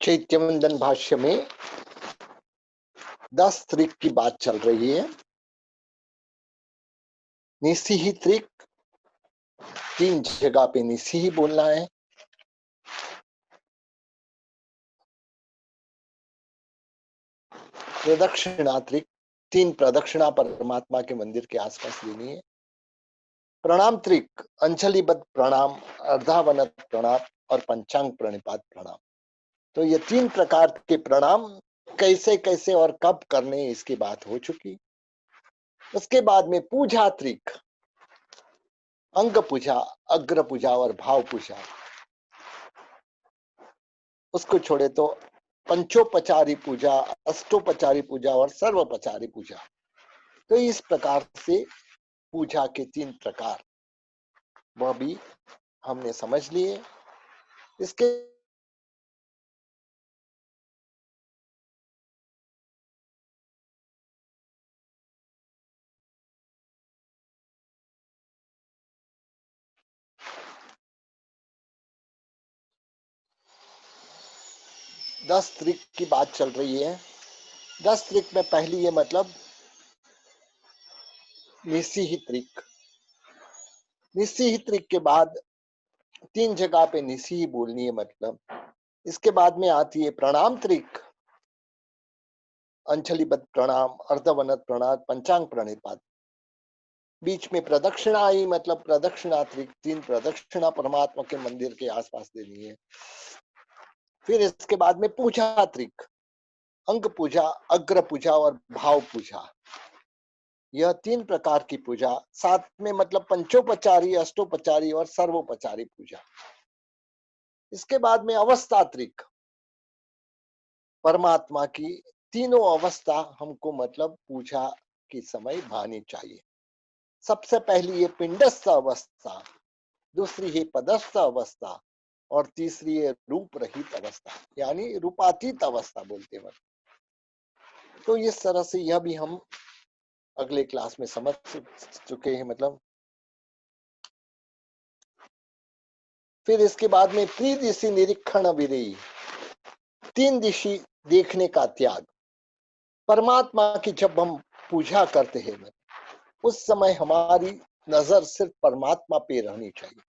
चैत्यवंदन भाष्य में 10 त्रिक की बात चल रही है। निसी ही त्रिक, 3 जगह पे निसी ही बोलना है। प्रदक्षिणा त्रिक, 3 प्रदक्षिणा परमात्मा के मंदिर के आसपास देनी है। प्रणाम त्रिक, अंजलिबद्ध प्रणाम, अर्धावनत प्रणाम और पंचांग प्रणिपात प्रणाम। तो ये 3 प्रकार के प्रणाम कैसे कैसे और कब करने, इसकी बात हो चुकी। उसके बाद में पूजा त्रिक, अंग पूजा, अग्र पूजा और भाव पूजा। उसको छोड़े तो पंचोपचारी पूजा, अष्टोपचारी पूजा और सर्वोपचारी पूजा। तो इस प्रकार से पूजा के 3 प्रकार वह भी हमने समझ लिए। इसके 10 त्रिक की बात चल रही है। 10 त्रिक में पहली ये मतलब निस्सिही त्रिक। निस्सिही त्रिक के बाद 3 जगह पे निस्सिही बोलनी है मतलब। इसके बाद में आती है प्रणाम त्रिक, अंजलिबद्ध प्रणाम, अर्धवनत प्रणाम, पंचांग प्रणिपात। बीच में प्रदक्षिणा आई मतलब प्रदक्षिणा त्रिक, 3 प्रदक्षिणा परमात्मा के मंदिर के आसपास देनी है। फिर इसके बाद में पूजा त्रिक, अंग पूजा, अग्र पूजा और भाव पूजा। यह 3 प्रकार की पूजा, साथ में मतलब पंचोपचारी, अष्टोपचारी और सर्वोपचारी पूजा। इसके बाद में अवस्था त्रिक, परमात्मा की तीनों अवस्था हमको मतलब पूजा के समय भानी चाहिए। सबसे पहली ये पिंडस्थ अवस्था, दूसरी है पदस्थ अवस्था और तीसरी है रूप रहित अवस्था, यानी रूपातीत अवस्था बोलते हैं। तो इस तरह से यह भी हम अगले क्लास में समझ चुके हैं मतलब। फिर इसके बाद में त्रिदिशी निरीक्षण विधि, 3 दिशी देखने का त्याग। परमात्मा की जब हम पूजा करते हैं उस समय हमारी नजर सिर्फ परमात्मा पे रहनी चाहिए।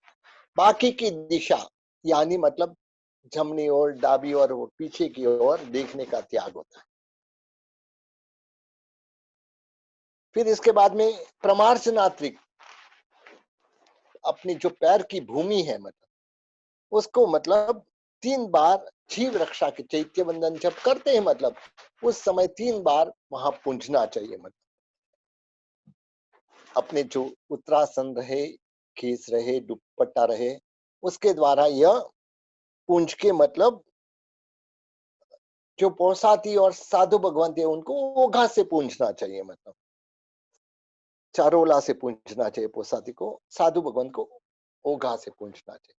बाकी की दिशा यानी मतलब जमनी ओर, डाबी ओर, पीछे की ओर देखने का त्याग होता है। फिर इसके बाद में प्रमार्जना त्रिक, अपनी जो पैर की भूमि है मतलब उसको मतलब 3 बार जीव रक्षा के चैत्य वंदन जब करते हैं मतलब उस समय 3 बार वहां पूजना चाहिए। मतलब अपने जो उत्तरासन रहे, खीस रहे, दुपट्टा रहे, उसके द्वारा यह पूंज के मतलब जो पौसाती और साधु भगवंत है उनको ओघा से पूंजना चाहिए। मतलब चारोला से पूंजना चाहिए पोसाती को, साधु भगवंत को ओघा से पूंजना चाहिए।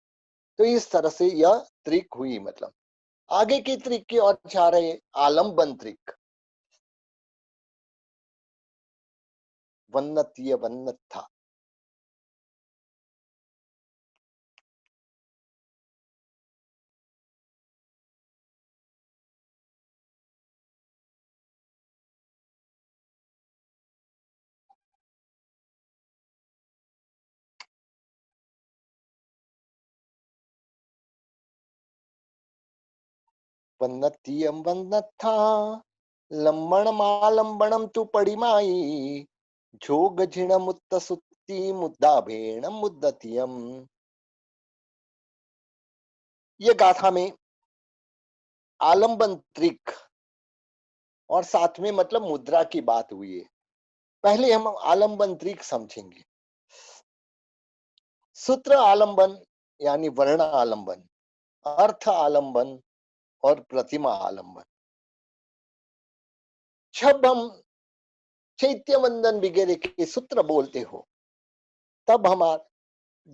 तो इस तरह से यह त्रिक हुई। मतलब आगे की त्रिक की ओर जा रहे आलम्बन त्रिक, वन्नतीय वन्नथा। वन्नतीयम वन्नथा लंबण मालंबणम तु पडिमाई, जोग झिण मुत्त सुत्ती मुद्दा भेण मुद्दतियम। ये गाथा में आलंबन त्रिक और साथ में मतलब मुद्रा की बात हुई है। पहले हम आलंबन त्रिक समझेंगे। सूत्र आलंबन यानी वर्ण आलंबन, अर्थ आलंबन और प्रतिमा आलंबन। जब हम चैत्य वंदन वगैरह के सूत्र बोलते हो तब हमारा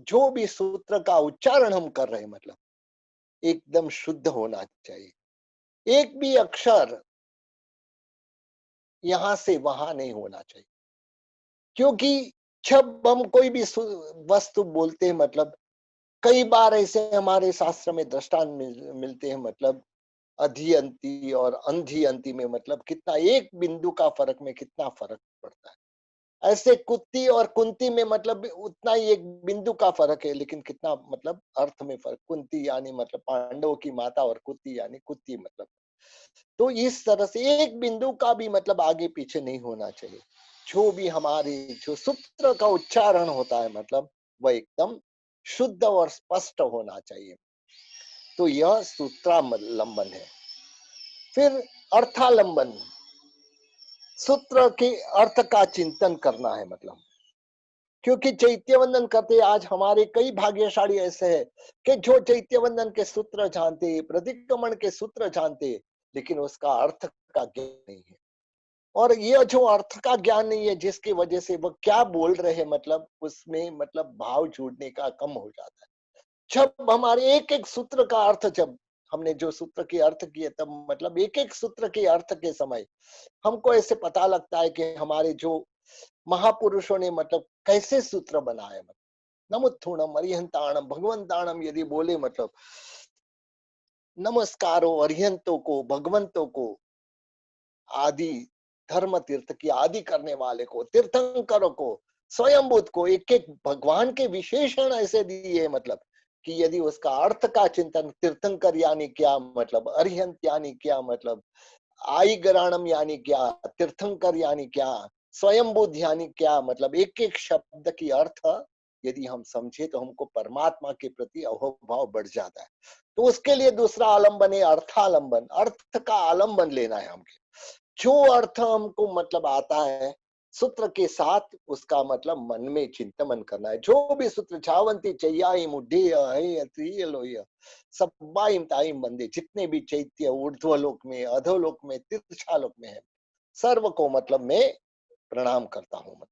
जो भी सूत्र का उच्चारण हम कर रहे हैं मतलब एकदम शुद्ध होना चाहिए। एक भी अक्षर यहां से वहां नहीं होना चाहिए, क्योंकि जब हम कोई भी वस्तु बोलते हैं मतलब कई बार ऐसे हमारे शास्त्र में दृष्टांत मिलते हैं। मतलब अधियंती और अंधियंती में मतलब कितना एक बिंदु का फर्क में कितना फर्क पड़ता है। ऐसे कुत्ती और कुंती में मतलब उतना ही एक बिंदु का फर्क है, लेकिन कितना मतलब अर्थ में फर्क। कुंती यानी मतलब पांडवों की माता और कुत्ती यानी कुत्ती मतलब। तो इस तरह से एक बिंदु का भी मतलब आगे पीछे नहीं होना चाहिए। जो भी हमारी जो सूत्र का उच्चारण होता है मतलब वह एकदम शुद्ध और स्पष्ट होना चाहिए। तो यह सूत्रावलंबन है। फिर अर्थालंबन, सूत्र के अर्थ का चिंतन करना है मतलब। क्योंकि चैत्य वंदन करते आज हमारे कई भाग्यशाली ऐसे हैं कि जो चैत्य वंदन के सूत्र जानते, प्रतिक्रमण के सूत्र जानते, लेकिन उसका अर्थ का ज्ञान नहीं है। और ये जो अर्थ का ज्ञान नहीं है, जिसकी वजह से वो क्या बोल रहे हैं मतलब उसमें मतलब भाव जुड़ने का कम हो जाता है। जब हमारे एक एक सूत्र का अर्थ, जब हमने जो सूत्र के अर्थ किए, तब मतलब एक एक सूत्र के अर्थ के समय हमको ऐसे पता लगता है कि हमारे जो महापुरुषों ने मतलब कैसे सूत्र बनाए। मतलब नमुत्थुणम अरिहंताणम भगवंताणम यदि बोले मतलब नमस्कारो अरिहंतों को, भगवंतों को, आदि धर्म तीर्थ की आदि करने वाले को, तीर्थंकरों को, स्वयंभूत को, एक एक भगवान के विशेषण ऐसे दिए मतलब कि यदि उसका अर्थ का चिंतन, तीर्थंकर यानी क्या मतलब, अरिहंत यानी क्या मतलब, आई गराणम यानी क्या, तीर्थंकर यानी क्या, स्वयंबुद्ध यानी क्या मतलब, एक एक शब्द की अर्थ यदि हम समझे तो हमको परमात्मा के प्रति अहोभाव बढ़ जाता है। तो उसके लिए दूसरा आलंबन है अर्थालंबन। अर्थ का आलंबन लेना है हमको। जो अर्थ हमको मतलब आता है सूत्र के साथ उसका मतलब मन में चिंतन करना है। जो भी सूत्र छावंती चैयाई मुड्ढे लोय सब्बाइम ताइम बंदे, जितने भी चैत्य ऊर्ध्वलोक में, अधोलोक में, तीर्थालोक में है, सर्व को मतलब मैं प्रणाम करता हूँ मतलब।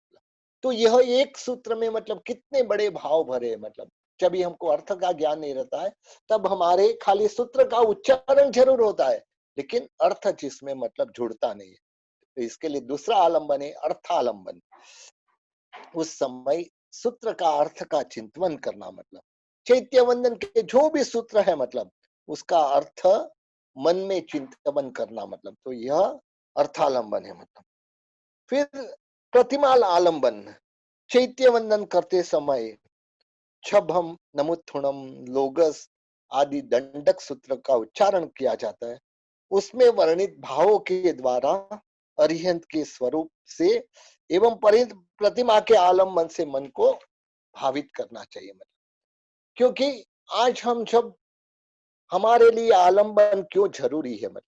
तो यह एक सूत्र में मतलब कितने बड़े भाव भरे मतलब। जब भी हमको अर्थ का ज्ञान नहीं रहता है तब हमारे खाली सूत्र का उच्चारण जरूर होता है, लेकिन अर्थ जिसमें मतलब जुड़ता नहीं है। तो इसके लिए दूसरा आलंबन है अर्थालंबन। उस समय सूत्र का अर्थ का चिंतन करना मतलब चैत्य वंदन के जो भी सूत्र है मतलब उसका अर्थ मन में चिंतन करना मतलब, तो यह अर्थालंबन है मतलब। फिर प्रतिमा आलंबन, चैत्य वंदन करते समय जब हम नमुत्थुणम, लोगस आदि दंडक सूत्र का उच्चारण किया जाता है, उसमें वर्णित भावों के द्वारा अरिहंत के स्वरूप से एवं प्रतिमा के आलम्बन से मन को भावित करना चाहिए मतलब। क्योंकि आज हम जब हमारे लिए आलम्बन क्यों जरूरी है मतलब,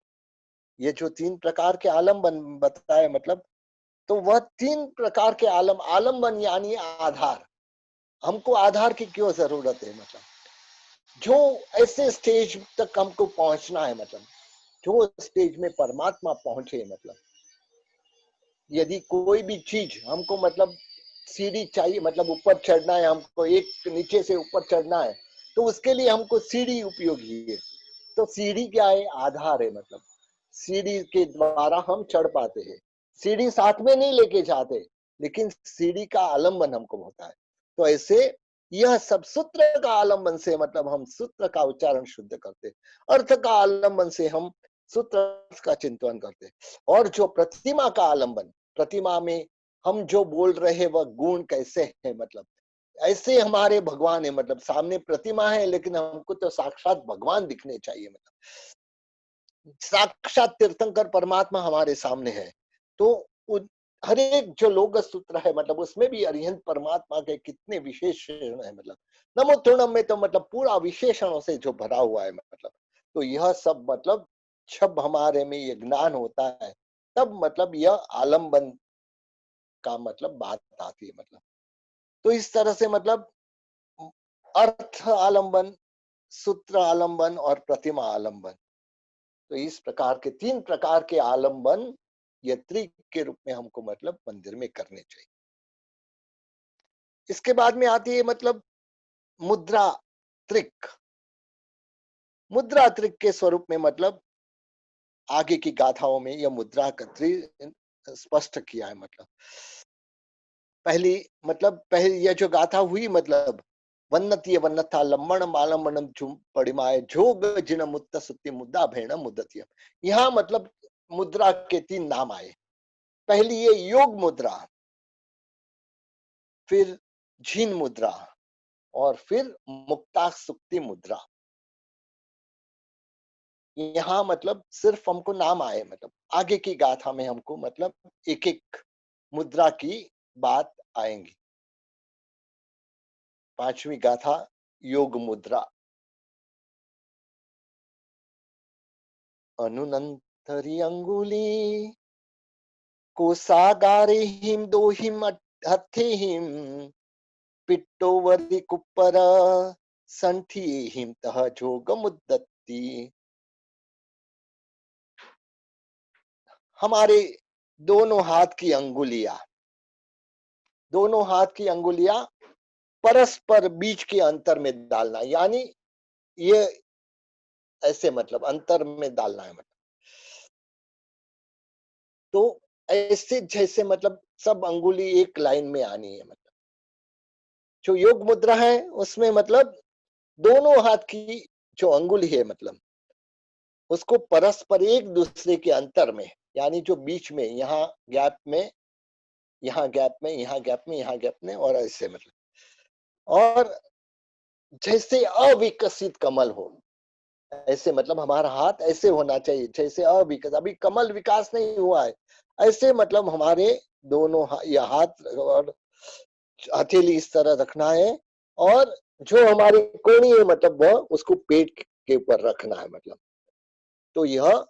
ये जो तीन प्रकार के आलम्बन बताए मतलब, तो वह तीन प्रकार के आलम्बन यानी आधार। हमको आधार की क्यों जरूरत है मतलब, जो ऐसे स्टेज तक हमको पहुंचना है मतलब, जो स्टेज में परमात्मा पहुंचे मतलब। यदि कोई भी चीज हमको मतलब सीढ़ी चाहिए मतलब ऊपर चढ़ना है, हमको एक नीचे से ऊपर चढ़ना है, तो उसके लिए हमको सीढ़ी उपयोगी है। तो सीढ़ी क्या है, आधार है मतलब। सीढ़ी के द्वारा हम चढ़ पाते हैं। सीढ़ी साथ में नहीं लेके जाते, लेकिन सीढ़ी का आलंबन हमको होता है। तो ऐसे यह सब सूत्र का आलंबन से मतलब हम सूत्र का उच्चारण शुद्ध करते, अर्थ का आलंबन से हम सूत्र का चिंतन करते। और जो प्रतिमा का आलंबन, प्रतिमा में हम जो बोल रहे हैं वह गुण कैसे है मतलब, ऐसे हमारे भगवान है मतलब, सामने प्रतिमा है लेकिन हमको तो साक्षात भगवान दिखने चाहिए मतलब, साक्षात तीर्थंकर परमात्मा हमारे सामने है। तो हर एक जो लोक सूत्र है मतलब उसमें भी अरिहंत परमात्मा के कितने विशेषण है मतलब। नमोत्थुणम में तो मतलब पूरा विशेषणों से जो भरा हुआ है मतलब। तो यह सब मतलब जब हमारे में ये ज्ञान होता है तब मतलब यह आलम्बन का मतलब बात आती है मतलब। तो इस तरह से मतलब अर्थ आलम्बन, सूत्र आलम्बन और प्रतिमा आलम्बन, तो इस प्रकार के तीन प्रकार के आलम्बन यत्री के रूप में हमको मतलब मंदिर में करने चाहिए। इसके बाद में आती है मतलब मुद्रा त्रिक। मुद्रा त्रिक के स्वरूप में मतलब आगे की गाथाओं में यह मुद्रा का स्पष्ट किया है मतलब। पहली मतलब पहली यह जो गाथा हुई मतलब वन्नतीय वन्नथा लम्बण मालम्बणम झुम पड़िमाए जोग जिन मुत्त सुत्ति मुद्दा भेण मुद्दतिय। यहाँ मतलब मुद्रा के तीन नाम आए। पहली ये योग मुद्रा, फिर झीन मुद्रा और फिर मुक्ता सुक्ति मुद्रा। यहाँ मतलब सिर्फ हमको नाम आए, मतलब आगे की गाथा में हमको मतलब एक एक मुद्रा की बात आएंगी। पांचवी गाथा योग मुद्रा। अनुनंतरी अंगुली कोसागारे हिम दो हिम हथे हिम पिट्टोवरी कुप्पर संठी हिम तह जोग मुद्दती। हमारे दोनों हाथ की अंगुलियां, दोनों हाथ की अंगुलियां परस्पर बीच के अंतर में डालना, यानी ये ऐसे मतलब अंतर में डालना है। मतलब तो ऐसे जैसे मतलब सब अंगुली एक लाइन में आनी है। मतलब जो योग मुद्रा है उसमें मतलब दोनों हाथ की जो अंगुली है मतलब उसको परस्पर एक दूसरे के अंतर में, यानी जो बीच में यहाँ गैप में, यहाँ गैप में, यहाँ गैप में, यहाँ गैप में, और ऐसे मतलब, और जैसे अविकसित कमल हो ऐसे, मतलब हमारा हाथ ऐसे होना चाहिए जैसे अविकसित, अभी कमल विकास नहीं हुआ है ऐसे, मतलब हमारे दोनों ये हाथ और हथेली इस तरह रखना है, और जो हमारी कोहनी है मतलब वह उसको पेट के ऊपर रखना है। मतलब तो यह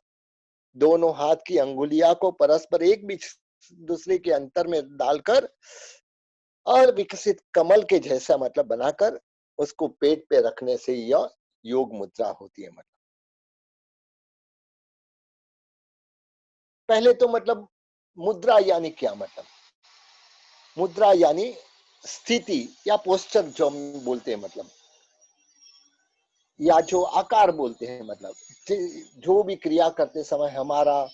दोनों हाथ की अंगुलियां को परस्पर एक बीच दूसरे के अंतर में डालकर और विकसित कमल के जैसा मतलब बनाकर उसको पेट पे रखने से यह योग मुद्रा होती है। मतलब पहले तो मतलब मुद्रा यानी क्या, मतलब मुद्रा यानी स्थिति या पोस्चर जो हम बोलते हैं, मतलब या जो आकार बोलते हैं, मतलब जो भी क्रिया करते समय हमारा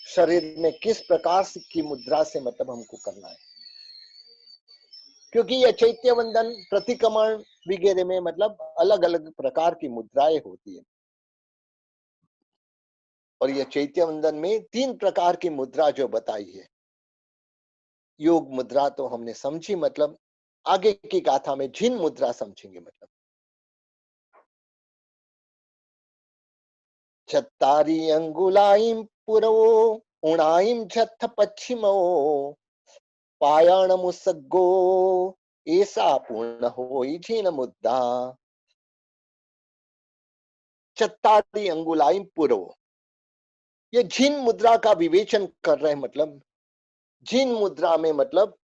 शरीर में किस प्रकार की मुद्रा से मतलब हमको करना है, क्योंकि यह चैत्य वंदन प्रतिक्रमण वगैरह में मतलब अलग अलग प्रकार की मुद्राएं होती है, और यह चैत्य वंदन में 3 प्रकार की मुद्रा जो बताई है। योग मुद्रा तो हमने समझी, मतलब आगे की गाथा में जिन मुद्रा समझेंगे। मतलब चत्तारी अंगुलाइम पुरवो उणाइम झत्थ पश्चिमो पायाण मुसग्गो ऐसा पूर्ण होई जिन मुद्रा। चत्तारी अंगुलाइम पुरवो, ये जिन मुद्रा का विवेचन कर रहे हैं। मतलब जिन मुद्रा में मतलब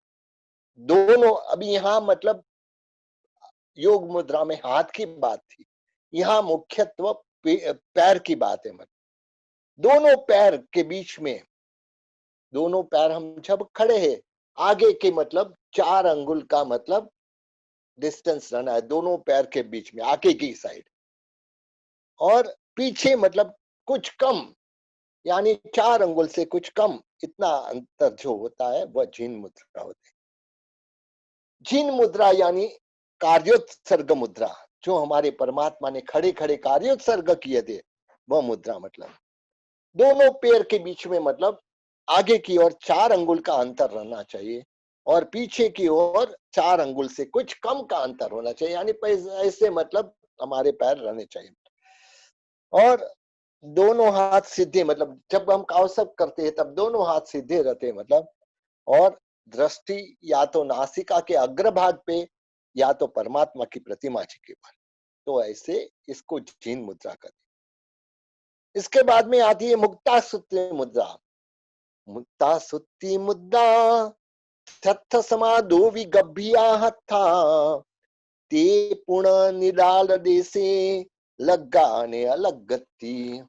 दोनों, अभी यहाँ मतलब योग मुद्रा में हाथ की बात थी, यहाँ मुख्यत्व पैर की बात है। मतलब दोनों पैर के बीच में, दोनों पैर हम जब खड़े हैं, आगे के मतलब 4 अंगुल का मतलब डिस्टेंस रहना है दोनों पैर के बीच में, आगे की साइड, और पीछे मतलब कुछ कम, यानी 4 अंगुल से कुछ कम, इतना अंतर जो होता है वह जिन मुद्रा होती है। जिन मुद्रा यानी कार्योत्सर्ग मुद्रा, जो हमारे परमात्मा ने खड़े खड़े कार्योत्सर्ग किए थे वह मुद्रा। मतलब दोनों पैर के बीच में मतलब आगे की ओर 4 अंगुल का अंतर रहना चाहिए, और पीछे की ओर 4 अंगुल से कुछ कम का अंतर होना चाहिए, यानी ऐसे मतलब हमारे पैर रहने चाहिए। और दोनों हाथ सीधे, मतलब जब हम कावसक करते हैं तब दोनों हाथ सीधे रहते हैं। मतलब और दृष्टि या तो नासिका के अग्रभाग पे या तो परमात्मा की प्रतिमा जी के पर, तो ऐसे इसको जिन मुद्रा कहते हैं। इसके बाद में आती है मुक्ता सुत्ति मुद्रा। मुक्ता सुत्ति मुद्रा तत्थ समाधो विगभ्या हत्था ते पुण निराल देसे लगाने अलग गति।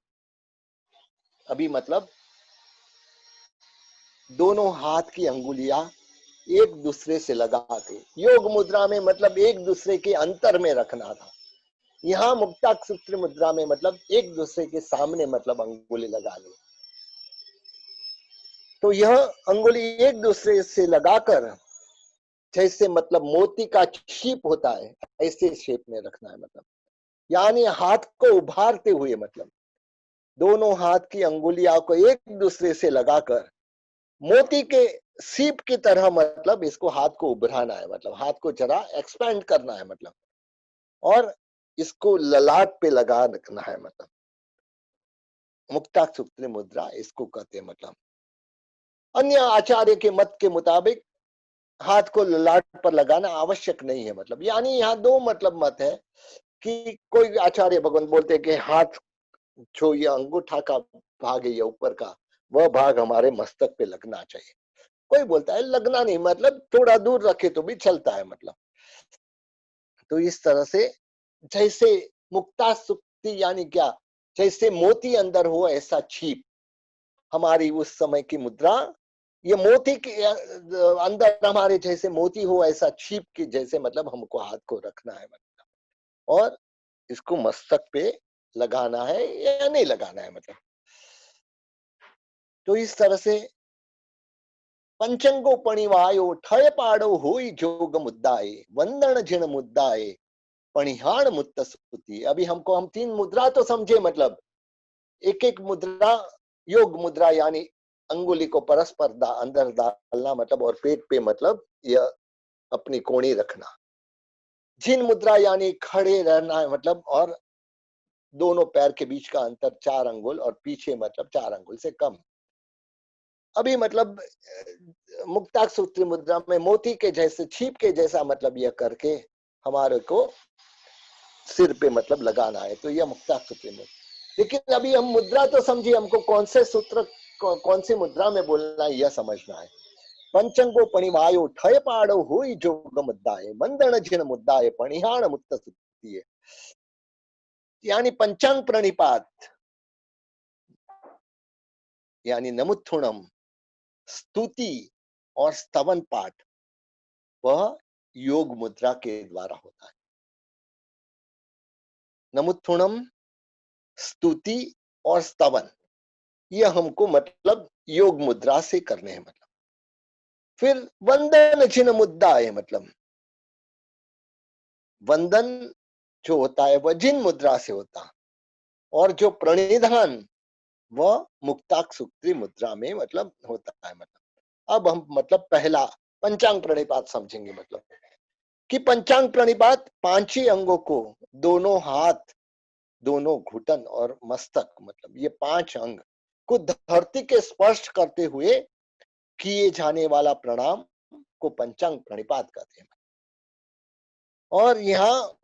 अभी मतलब दोनों हाथ की अंगुलियां एक दूसरे से लगा के योग मुद्रा में मतलब एक दूसरे के अंतर में रखना था। यहाँ मुक्ता सूत्र मुद्रा में मतलब एक दूसरे के सामने मतलब अंगुली लगा ली, तो यह अंगुली एक दूसरे से लगाकर जैसे मतलब मोती का शेप होता है, ऐसे शेप में रखना है मतलब, यानी हाथ को उभारते हुए मतलब दोनों हाथ की अंगुलियां को एक दूसरे से लगाकर मोती के सीप की तरह मतलब इसको हाथ को उभराना है, मतलब हाथ को जरा एक्सपेंड करना है मतलब, और इसको ललाट पे लगा रखना है मतलब। मुक्तासूत्री मुद्रा इसको कहते हैं मतलब। अन्य आचार्य के मत के मुताबिक हाथ को ललाट पर लगाना आवश्यक नहीं है मतलब, यानी यहाँ दो मतलब मत है कि कोई आचार्य भगवान बोलते हैं कि हाथ जो ये अंगूठा का भाग है, ये ऊपर का, वह भाग हमारे मस्तक पे लगना चाहिए। कोई बोलता है लगना नहीं, मतलब थोड़ा दूर रखे तो भी चलता है मतलब। तो इस तरह से जैसे मुक्ता सुक्ति यानी क्या, जैसे मोती अंदर हो ऐसा छीप हमारी उस समय की मुद्रा, ये मोती के अंदर हमारे जैसे मोती हो ऐसा छीप की जैसे मतलब हमको हाथ को रखना है मतलब, और इसको मस्तक पे लगाना है या नहीं लगाना है मतलब। तो इस तरह से पंचंगो पणिवायो ठय पाड़ो हुई जोग मुद्दाए वंदन जिन मुद्दाए पणिहाण मुत्त स्तुति। अभी हम तीन मुद्रा तो समझे मतलब, एक एक मुद्रा योग मुद्रा यानी अंगुली को परस्पर अंदर डालना मतलब, और पेट पे मतलब यह अपनी कोणी रखना। जिन मुद्रा यानी खड़े रहना है मतलब, और दोनों पैर के बीच का अंतर 4 अंगुल और पीछे मतलब 4 अंगुल से कम। अभी मतलब मुक्ताक सूत्री मुद्रा में मोती के जैसे छीप के जैसा मतलब यह करके हमारे को सिर पे मतलब लगाना है, तो यह मुक्ताक सूत्री मुद्रा। लेकिन अभी हम मुद्रा तो समझिए, हमको कौन से सूत्र कौन सी मुद्रा में बोलना है यह समझना है। पंचंगो पणिवायो ठय पाड़ो हुई जोग मुद्दाए मंदन जिन मुद्दाए पणिहाण मुक्त स्तुति। यानी पंचांग प्रणिपात यानी नमुत्थुणम, स्तुति और स्तवन पाठ, वह योग मुद्रा के द्वारा होता है। नमुत्थुणम, स्तुति और स्तवन, यह हमको मतलब योग मुद्रा से करने हैं मतलब। फिर वंदन चिन्ह मुद्दा है मतलब, वंदन जो होता है वह जिन मुद्रा से होता है, और जो प्रणिधान वह मुक्ताक सूत्री मुद्रा में मतलब होता है मतलब। अब हम मतलब पहला पंचांग प्रणिपात समझेंगे मतलब, कि पंचांग प्रणिपात 5 ही अंगों को, दोनों हाथ, दोनों घुटन और मस्तक मतलब ये 5 अंग को धरती के स्पर्श करते हुए किए जाने वाला प्रणाम को पंचांग प्रणिपात कहते हैं। और यहाँ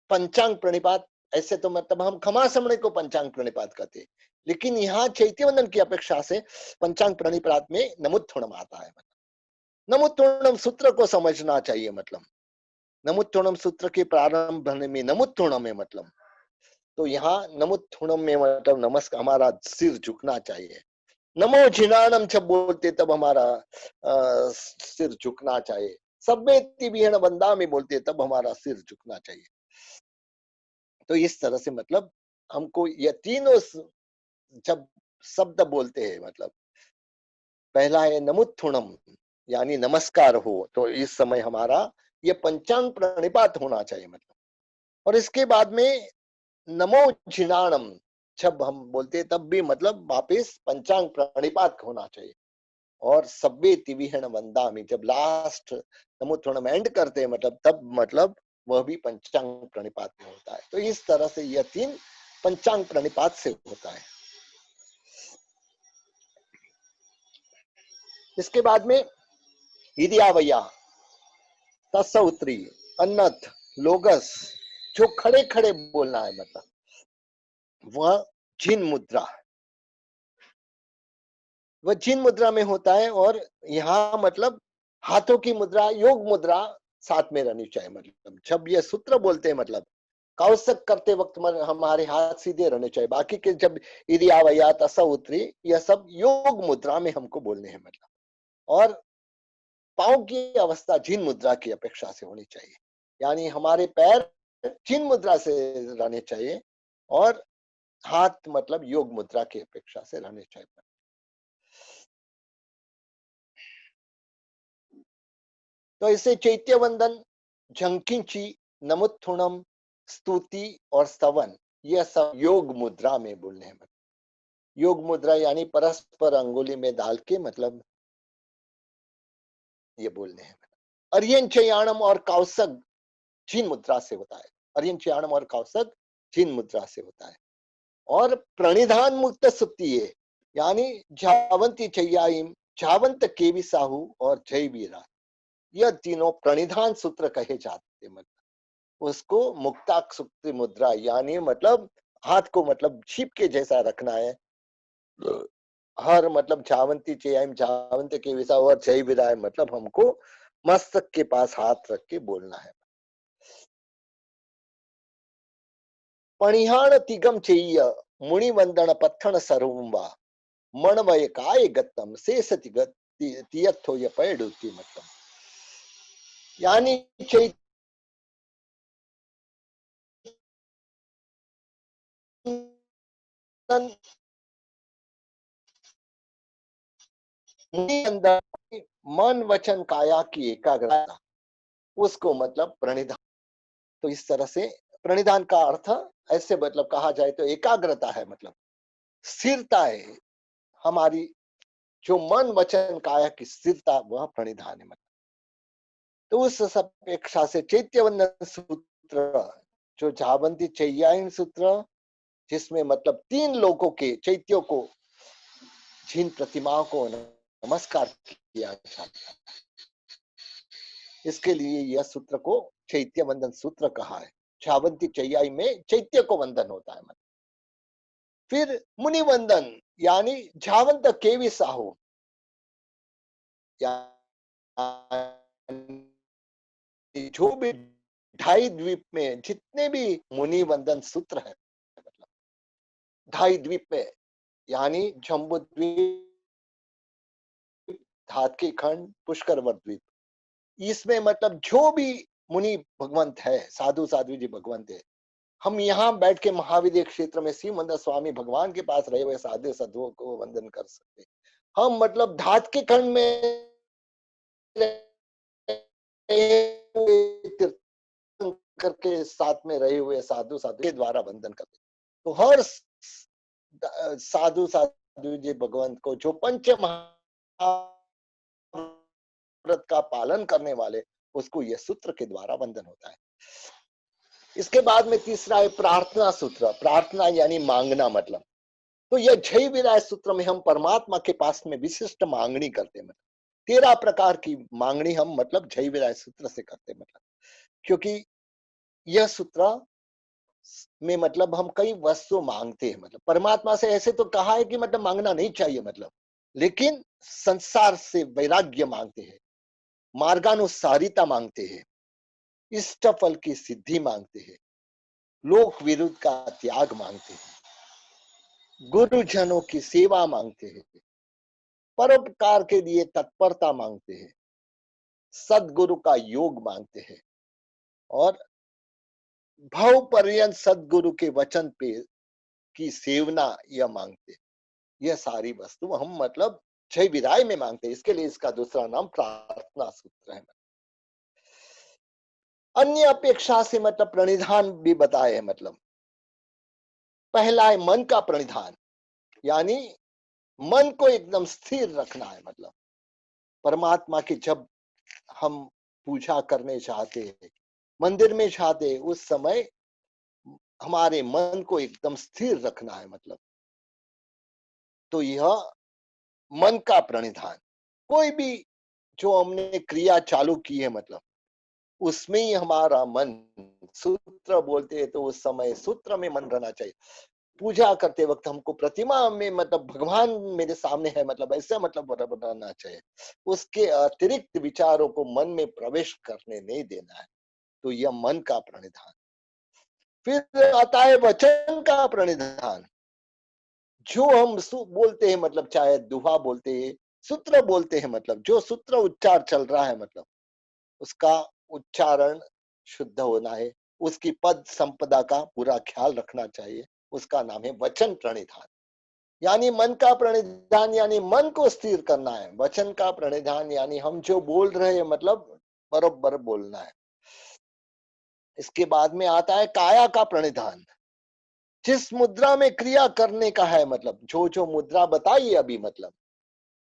पंचांग प्रणिपात, ऐसे तो मतलब हम खमासमणे को पंचांग प्रणिपात कहते हैं, लेकिन यहाँ चैत्यवंदन की अपेक्षा से पंचांग प्रणिपात में नमुत्थुणम आता है मतलब। नमुत्थुणम सूत्र को समझना चाहिए मतलब, नमुत्थुणम सूत्र के प्रारंभ में नमुत्थुणम है मतलब, तो यहाँ नमुत्थुणम में मतलब नमस्कार, हमारा सिर झुकना चाहिए। नमो झिनानम जब बोलते तब हमारा सिर झुकना चाहिए। सब्बेति विहण वंदा में बोलते तब हमारा सिर झुकना चाहिए। तो इस तरह से मतलब हमको ये तीनों जब शब्द बोलते हैं मतलब, पहला है नमुत्थुणम यानी नमस्कार हो, तो इस समय हमारा ये पंचांग प्रणिपात होना चाहिए मतलब। और इसके बाद में नमो झिनाणम जब हम बोलते हैं तब भी मतलब वापिस पंचांग प्रणिपात होना चाहिए। और सब्बे तिविहण वंदामि जब लास्ट नमुत्थुणम एंड करते हैं मतलब, तब मतलब वह भी पंचांग प्रणिपात में होता है। तो इस तरह से यह 3 पंचांग प्रणिपात से होता है। इसके बाद में हिदियावैया, तत्सउत्री, अन्नथ, लोगस, जो खड़े खड़े बोलना है मतलब, वह जिन मुद्रा, वह जिन मुद्रा में होता है। और यहाँ मतलब हाथों की मुद्रा, योग मुद्रा साथ में रहनी चाहिए मतलब। जब ये सूत्र बोलते हैं मतलब कौशक करते वक्त हमारे हाथ सीधे रहने चाहिए, बाकी के जब इरियावया तसउत्री यह सब योग मुद्रा में हमको बोलने हैं मतलब। और पांव की अवस्था जिन मुद्रा की अपेक्षा से होनी चाहिए, यानी हमारे पैर जिन मुद्रा से रहने चाहिए, और हाथ मतलब योग मुद्रा की अपेक्षा से रहने चाहिए। तो ऐसे चैत्य वंदन, झंकिंची, नमुत्थुणम, स्तुति और स्तवन, यह सब योग मुद्रा में बोलने हैं। योग मुद्रा यानी परस्पर अंगुली में डाल के मतलब ये बोलने हैं। अर्यन चयाणम और कौसक जिन मुद्रा से होता है। अर्यन चयाणम और कौसक जिन मुद्रा से होता है। और प्रणिधान मुक्त सुप्ति है, यानी झावंती चैयाइम, झावंत केवी साहू और जय वीरा, यह तीनों प्रणिधान सूत्र कहे जाते हैं। मतलब उसको मुक्ताक सुक्ति मुद्रा यानी मतलब हाथ को मतलब छिप के जैसा रखना है। हर मतलब झावंती चैयाइम, झावंत केवी साहू और जय वीरा मतलब हमको मस्तक के पास हाथ रख के बोलना है। पणिहाण तिगम चेय, मुनि वंदन पत्थन सर्वम, मणवय काय गत्तम शेष तियत्थो ये पैडुति, मतलब यानी चैतन्य मन वचन काया की एकाग्रता, उसको मतलब प्रणिधान। तो इस तरह से प्रणिधान का अर्थ ऐसे मतलब कहा जाए तो एकाग्रता है, मतलब स्थिरता है हमारी, जो मन वचन काया की स्थिरता वह प्रणिधान है। मतलब तो उस अपेक्षा से चैत्यवंदन सूत्र, जो झावंती चैयायन सूत्र, जिसमें मतलब तीन लोगों के चैत्यों को, जिन प्रतिमाओं को नमस्कार किया जाता है, इसके लिए यह सूत्र को चैत्य वंदन सूत्र कहा है। झावंती चैयाई में चैत्य को वंदन होता है। मतलब फिर मुनि वंदन यानी झावंत केवी साहू, जो भी ढाई द्वीप में जितने भी मुनि वंदन सूत्र है, मतलब ढाई द्वीप में यानी जम्बू द्वीप, धातकी खंड, पुष्करवर द्वीप, इसमें मतलब जो भी मुनि भगवंत है, साधु साधु जी भगवंत है, हम यहाँ बैठ के महाविद्य क्षेत्र में शिव मंदिर स्वामी भगवान के पास रहे हुए साधु साधुओं को वंदन कर सकते। हम मतलब धात के खंड में करके साथ में रहे हुए साधु साधु के द्वारा वंदन करते। तो हर साधु साधु जी भगवंत को जो पंच महाव्रत का पालन करने वाले, उसको यह सूत्र के द्वारा वंदन होता है। इसके बाद में तीसरा है प्रार्थना सूत्र। प्रार्थना यानी मांगना, मतलब तो यह जय विराय सूत्र में हम परमात्मा के पास में विशिष्ट मांगनी करते हैं। मतलब 13 प्रकार की मांगनी हम मतलब जय विराय सूत्र से करते हैं। मतलब क्योंकि यह सूत्र में मतलब हम कई वस्तु मांगते हैं। मतलब परमात्मा से ऐसे तो कहा है कि मतलब मांगना नहीं चाहिए, मतलब लेकिन संसार से वैराग्य मांगते हैं, मार्गानुसारिता मांगते हैं, इष्ट फल की सिद्धि मांगते हैं, लोक विरुद्ध का त्याग मांगते हैं, गुरुजनों की सेवा मांगते हैं, परोपकार के लिए तत्परता मांगते हैं, सदगुरु का योग मांगते हैं और भव पर्यंत सदगुरु के वचन पे की सेवना यह मांगते हैं। यह सारी वस्तु हम मतलब जय विराय में मांगते हैं। इसके लिए इसका दूसरा नाम प्रार्थना सूत्र है। अन्य अपेक्षा से मतलब प्रणिधान भी बताए हैं। मतलब पहला है मन का प्रणिधान, यानी मन को एकदम स्थिर रखना है। मतलब परमात्मा की जब हम पूजा करने चाहते हैं, मंदिर में चाहते हैं, उस समय हमारे मन को एकदम स्थिर रखना है। मतलब तो यह मन का प्रणिधान, कोई भी जो हमने क्रिया चालू की है, मतलब उसमें ही हमारा मन, सूत्र बोलते हैं तो उस समय सूत्र में मन रहना चाहिए। पूजा करते वक्त हमको प्रतिमा में मतलब भगवान मेरे सामने है, मतलब ऐसे मतलब रहना चाहिए। उसके अतिरिक्त विचारों को मन में प्रवेश करने नहीं देना है। तो यह मन का प्रणिधान। फिर आता है वचन का प्रणिधान। जो हम बोलते हैं, मतलब चाहे दुहा बोलते हैं, सूत्र बोलते हैं, मतलब जो सूत्र उच्चार चल रहा है, मतलब उसका उच्चारण शुद्ध होना है, उसकी पद संपदा का पूरा ख्याल रखना चाहिए। उसका नाम है वचन प्रणिधान। यानी मन का प्रणिधान यानी मन को स्थिर करना है। वचन का प्रणिधान यानी हम जो बोल रहे हैं, मतलब बरोबर बोलना है। इसके बाद में आता है काया का प्रणिधान। जिस मुद्रा में क्रिया करने का है, मतलब जो जो मुद्रा बताई अभी, मतलब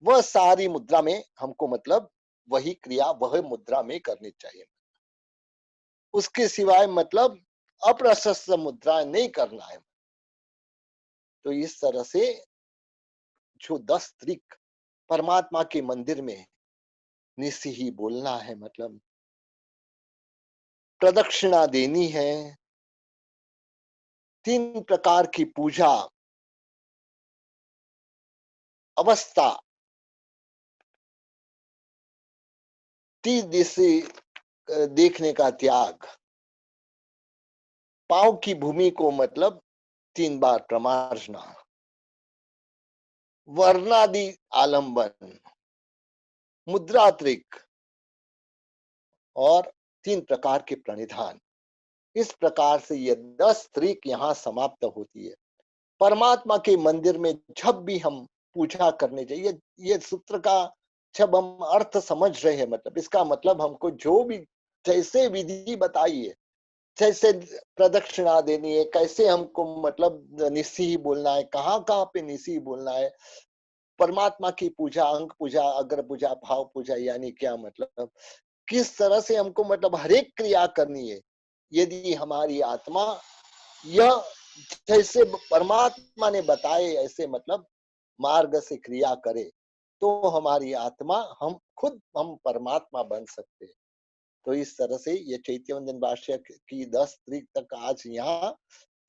वह सारी मुद्रा में हमको मतलब वही क्रिया वह मुद्रा में करनी चाहिए। उसके सिवाय मतलब अप्रशस्त मुद्रा नहीं करना है। तो इस तरह से जो 10 त्रिक परमात्मा के मंदिर में निस्सी ही बोलना है, मतलब प्रदक्षिणा देनी है, 3 प्रकार की पूजा अवस्था, 3 दिशे देखने का त्याग, पांव की भूमि को मतलब 3 बार प्रमार्जना, वर्णादि आलंबन, मुद्रात्रिक और 3 प्रकार के प्रणिधान। इस प्रकार से ये 10 त्रिक यहाँ समाप्त होती है। परमात्मा के मंदिर में जब भी हम पूजा करने जाइए, ये सूत्र का जब हम अर्थ समझ रहे हैं, मतलब इसका मतलब हमको जो भी जैसे विधि बताई है, जैसे प्रदक्षिणा देनी है, कैसे हमको मतलब निस्सी ही बोलना है, कहाँ कहाँ पे निस्सी ही बोलना है, परमात्मा की पूजा, अंग पूजा, अग्र पूजा, भाव पूजा, यानी क्या मतलब किस तरह से हमको मतलब हर एक क्रिया करनी है। यदि हमारी आत्मा यह जैसे परमात्मा ने बताए ऐसे मतलब मार्ग से क्रिया करे, तो हमारी आत्मा हम परमात्मा बन सकते हैं। तो इस तरह से ये चैत्यवंदन भाष्य की 10 तारीख तक आज यहाँ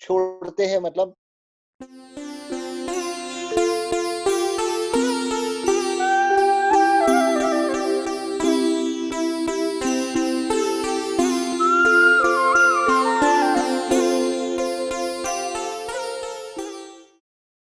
छोड़ते हैं, मतलब